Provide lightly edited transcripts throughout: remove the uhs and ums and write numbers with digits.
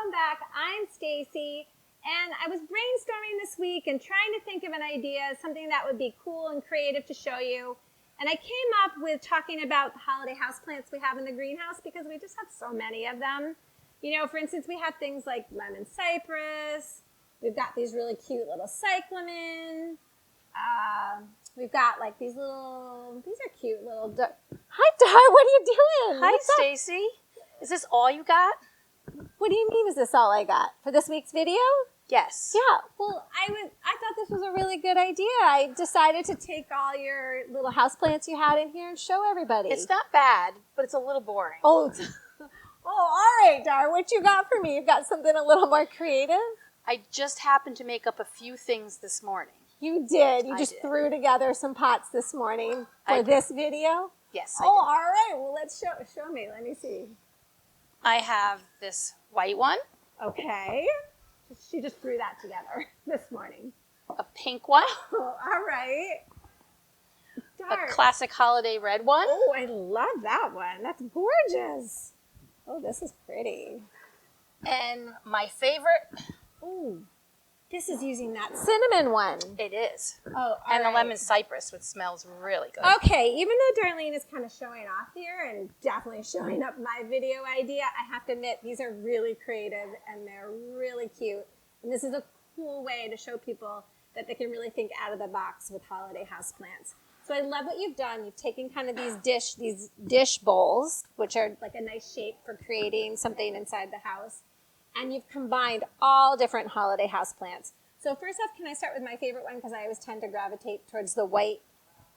welcome back. I'm Stacy, and I was brainstorming this week and trying to think of an idea, something that would be cool and creative to show you. And I came up with talking about the holiday houseplants we have in the greenhouse because we just have so many of them. You know, for instance, we have things like lemon cypress. We've got these really cute little cyclamen. We've got like these are cute little, hi Dar, what are you doing? Hi Stacy. Is this all you got? What do you mean is this all I got? For this week's video? Yes. Yeah, well, I thought this was a really good idea. I decided to take all your little houseplants you had in here and show everybody. It's not bad, but it's a little boring. Oh, all right, Dar, what you got for me? You've got something a little more creative? I just happened to make up a few things this morning. You did. You I just did. threw together some pots this morning for this video? Yes, Oh, all right. Well, let's show me. Let me see. I have this white one, Okay. She just threw that together this morning. a pink one, Oh, all right. Dar. a classic holiday red one, Oh, I love that one. That's gorgeous. Oh, this is pretty. and my favorite, Ooh, this is using that cinnamon one. it is, Oh, and the lemon cypress, which smells really good. Okay, even though Darlene is kind of showing off here and definitely showing up my video idea, I have to admit these are really creative and they're really cute. And this is a cool way to show people that they can really think out of the box with holiday houseplants. So I love what you've done. You've taken kind of these dish bowls, which are like a nice shape for creating something inside the house. And you've combined all different holiday houseplants. So first off, can I start with my favorite one? Because I always tend to gravitate towards the white.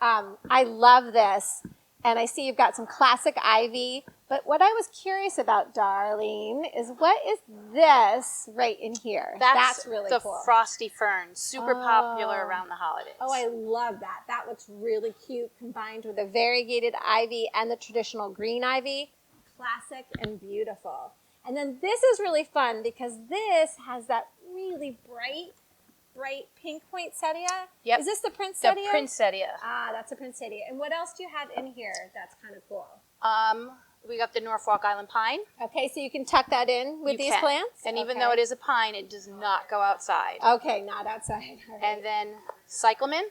I love this. And I see you've got some classic ivy. But what I was curious about, Darlene, is what is this right in here? That's really the cool. frosty fern, super popular around the holidays. Oh, I love that. That looks really cute, combined with the variegated ivy and the traditional green ivy. Classic and beautiful. And then this is really fun because this has that really bright pink poinsettia. Yep. Is this the poinsettia? The poinsettia. Ah, that's a poinsettia. And what else do you have in here that's kind of cool? We got the Norfolk Island pine. Okay, so you can tuck that in with You these can. plants? And even Okay. though it is a pine, it does not go outside. Okay, not outside. All right. And then cyclamen.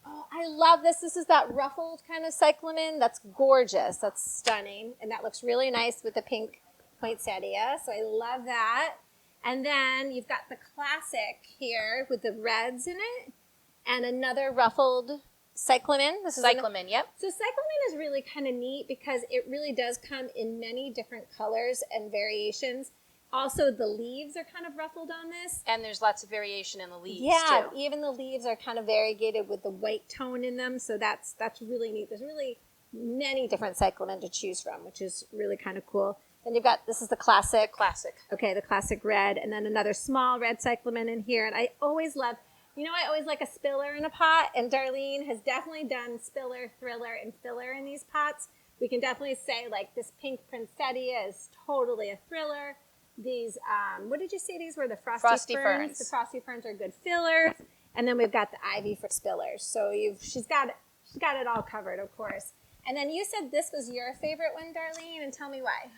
Oh, I love this. This is that ruffled kind of cyclamen. That's gorgeous. That's stunning. And that looks really nice with the pink poinsettia. So I love that. And then you've got the classic here with the reds in it. And another ruffled cyclamen. This is Cyclamen, yep. So cyclamen is really kind of neat because it really does come in many different colors and variations. Also, the leaves are kind of ruffled on this. And there's lots of variation in the leaves, Yeah, too. even the leaves are kind of variegated with the white tone in them, so that's really neat. There's really many different cyclamen to choose from, which is really kind of cool. Then you've got, this is the classic. Classic. Okay, the classic red, and then another small red cyclamen in here. And I always love, I always like a spiller in a pot, and Darlene has definitely done spiller, thriller, and filler in these pots. We can definitely say, like, this pink poinsettia is totally a thriller. These, what did you say these were? The frosty ferns. The frosty ferns are good fillers. And then we've got the ivy for spillers. So she's got it all covered, of course. And then you said this was your favorite one, Darlene, and tell me why.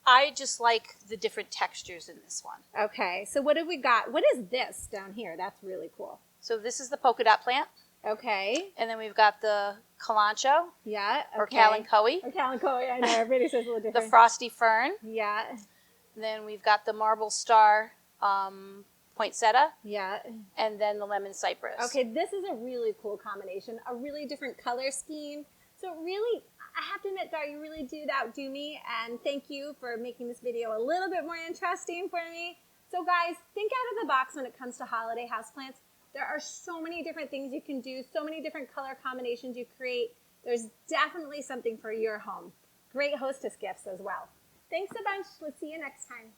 I just like the different textures in this one. Okay, so what have we got? What is this down here? That's really cool. So this is the polka dot plant. Okay. And then we've got the kalanchoe, Yeah. or Okay. kalanchoe. Or kalanchoe, I know. Everybody says a little The different. frosty fern. Yeah. And then we've got the marble star poinsettia. Yeah. And then the lemon cypress. Okay, this is a really cool combination. A really different color scheme. So really, I have to admit, Dar, you really did outdo me. And thank you for making this video a little bit more interesting for me. So guys, think out of the box when it comes to holiday houseplants. There are so many different things you can do, so many different color combinations you create. There's definitely something for your home. Great hostess gifts as well. Thanks a bunch. Let's see you next time.